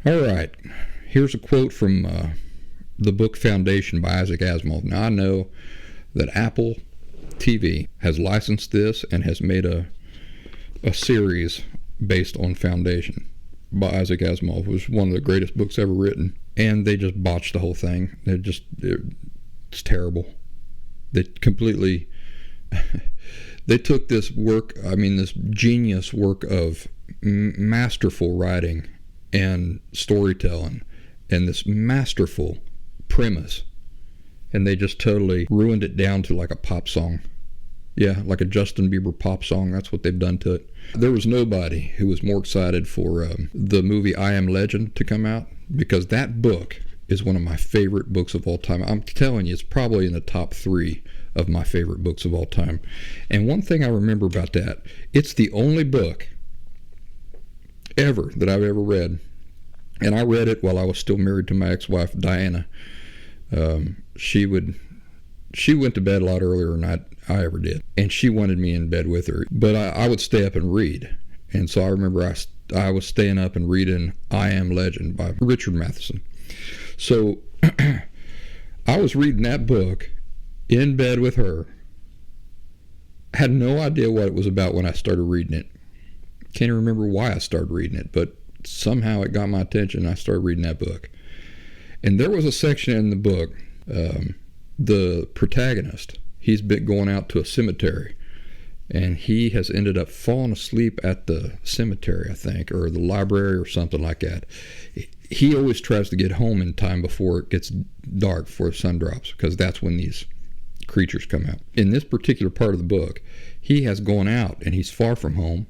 All right, here's a quote from the book Foundation by Isaac Asimov. Now, I know that Apple TV has licensed this and has made a series based on Foundation by Isaac Asimov. It was one of the greatest books ever written, and they just botched the whole thing. It's terrible. They completely they took this work, this genius work of masterful writing and storytelling and this masterful premise, and they just totally ruined it down to like a pop song. Yeah, like a Justin Bieber pop song. That's what they've done to it. There was nobody who was more excited for the movie I Am Legend to come out, because that book is one of my favorite books of all time. I'm telling you, it's probably in the top 3 of my favorite books of all time. And one thing I remember about that, it's the only book ever that I've ever read, and I read it while I was still married to my ex-wife Diana. She went to bed a lot earlier than I ever did, and she wanted me in bed with her, but I would stay up and read. And so I remember I was staying up and reading I Am Legend by Richard Matheson. So I was reading that book in bed with her. Had no idea what it was about when I started reading it. Can't even remember why I started reading it, but somehow it got my attention and I started reading that book. And there was a section in the book, the protagonist, he's been going out to a cemetery, and he has ended up falling asleep at the cemetery, I think, or the library or something like that. He always tries to get home in time before it gets dark, before the sun drops, because that's when these creatures come out. In this particular part of the book, he has gone out and he's far from home,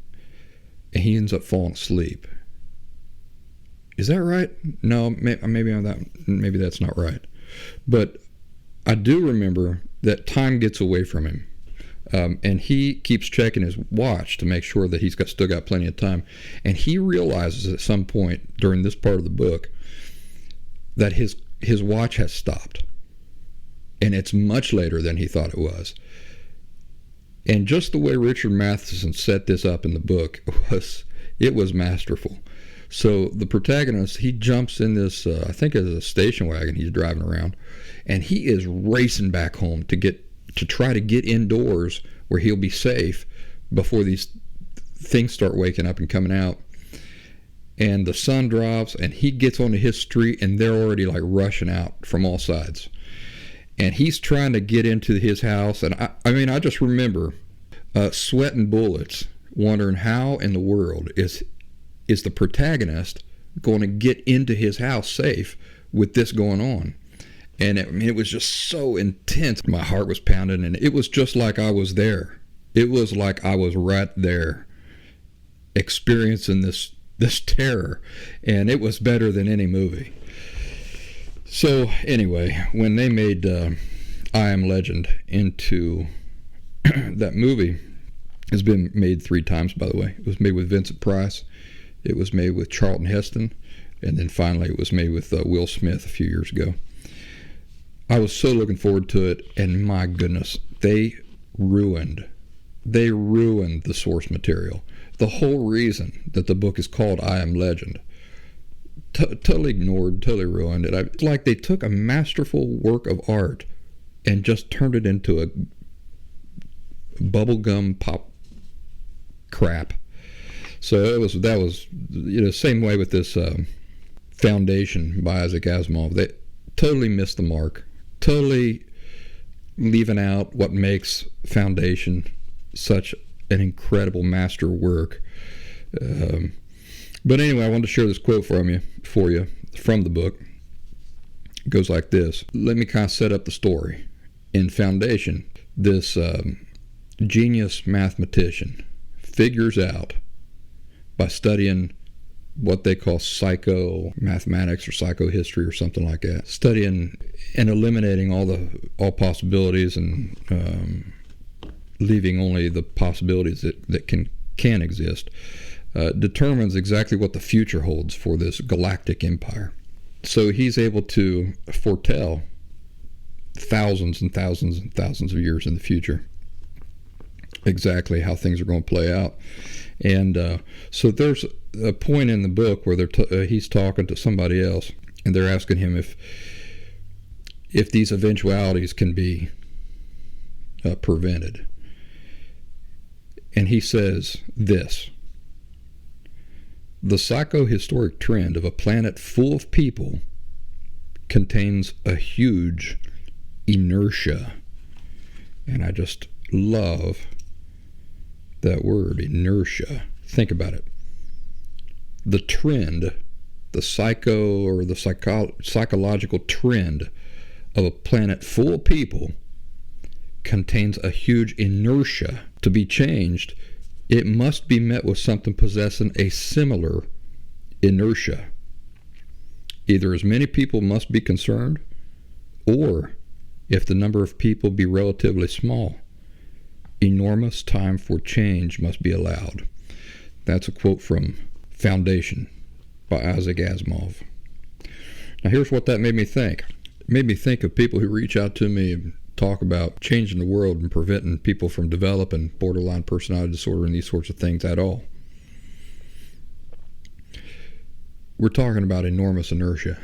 and he ends up falling asleep. Is that right? No, maybe that's not right. But I do remember that time gets away from him, and he keeps checking his watch to make sure that he's still got plenty of time. And he realizes at some point during this part of the book that his watch has stopped, and it's much later than he thought it was. And just the way Richard Matheson set this up in the book was masterful. So the protagonist, he jumps in this, I think it's a station wagon he's driving around, and he is racing back home to try to get indoors where he'll be safe before these things start waking up and coming out. And the sun drops, and he gets onto his street, and they're already like rushing out from all sides. And he's trying to get into his house, and I just remember sweating bullets, wondering how in the world is the protagonist going to get into his house safe with this going on. And it was just so intense. My heart was pounding, and it was just like I was there. It was like I was right there experiencing this terror, and it was better than any movie. So anyway, when they made I Am Legend into that movie, has been made 3 times, by the way. It was made with Vincent Price, it was made with Charlton Heston, and then finally it was made with Will Smith a few years ago. I was so looking forward to it, and my goodness, they ruined the source material. The whole reason that the book is called I Am Legend, totally ignored, totally ruined it. It's like they took a masterful work of art and just turned it into a bubblegum pop crap. So that was same way with this Foundation by Isaac Asimov. They totally missed the mark, totally leaving out what makes Foundation such an incredible master work. But anyway, I wanted to share this quote for you from the book. It goes like this. Let me kind of set up the story. In Foundation, this genius mathematician figures out, by studying what they call psychomathematics or psychohistory or something like that, studying and eliminating all possibilities and leaving only the possibilities that can exist, determines exactly what the future holds for this galactic empire. So he's able to foretell thousands and thousands and thousands of years in the future. exactly how things are going to play out. And so there's a point in the book where he's talking to somebody else, and they're asking him if these eventualities can be prevented. And he says this: the psychohistoric trend of a planet full of people contains a huge inertia. And I just love that word, inertia. Think about it. The trend, the psychological trend of a planet full of people contains a huge inertia. To be changed, it must be met with something possessing a similar inertia. Either as many people must be concerned, or if the number of people be relatively small, enormous time for change must be allowed. That's a quote from Foundation by Isaac Asimov. Now here's what that made me think. It made me think of people who reach out to me and talk about changing the world and preventing people from developing borderline personality disorder and these sorts of things at all. We're talking about enormous inertia.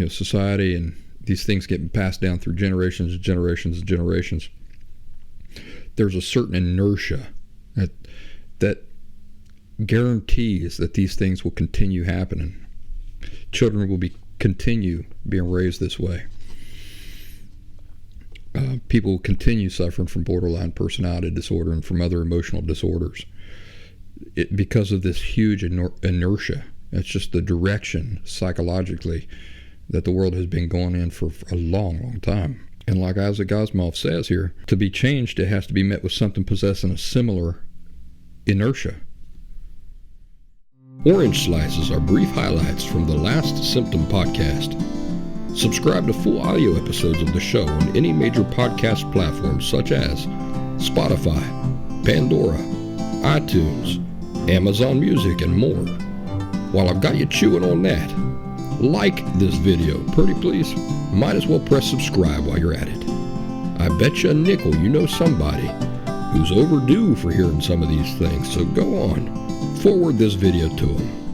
Society and these things getting passed down through generations and generations and generations. There's a certain inertia that guarantees that these things will continue happening. Children will continue being raised this way. People will continue suffering from borderline personality disorder and from other emotional disorders because of this huge inertia. It's just the direction psychologically that the world has been going in for a long, long time. And like Isaac Asimov says here, to be changed, it has to be met with something possessing a similar inertia. Orange Slices are brief highlights from the Last Symptom podcast. Subscribe to full audio episodes of the show on any major podcast platforms such as Spotify, Pandora, iTunes, Amazon Music, and more. While I've got you chewing on that, like this video, pretty please. Might as well press subscribe while you're at it. I bet you a nickel you know somebody who's overdue for hearing some of these things, so go on, forward this video to them.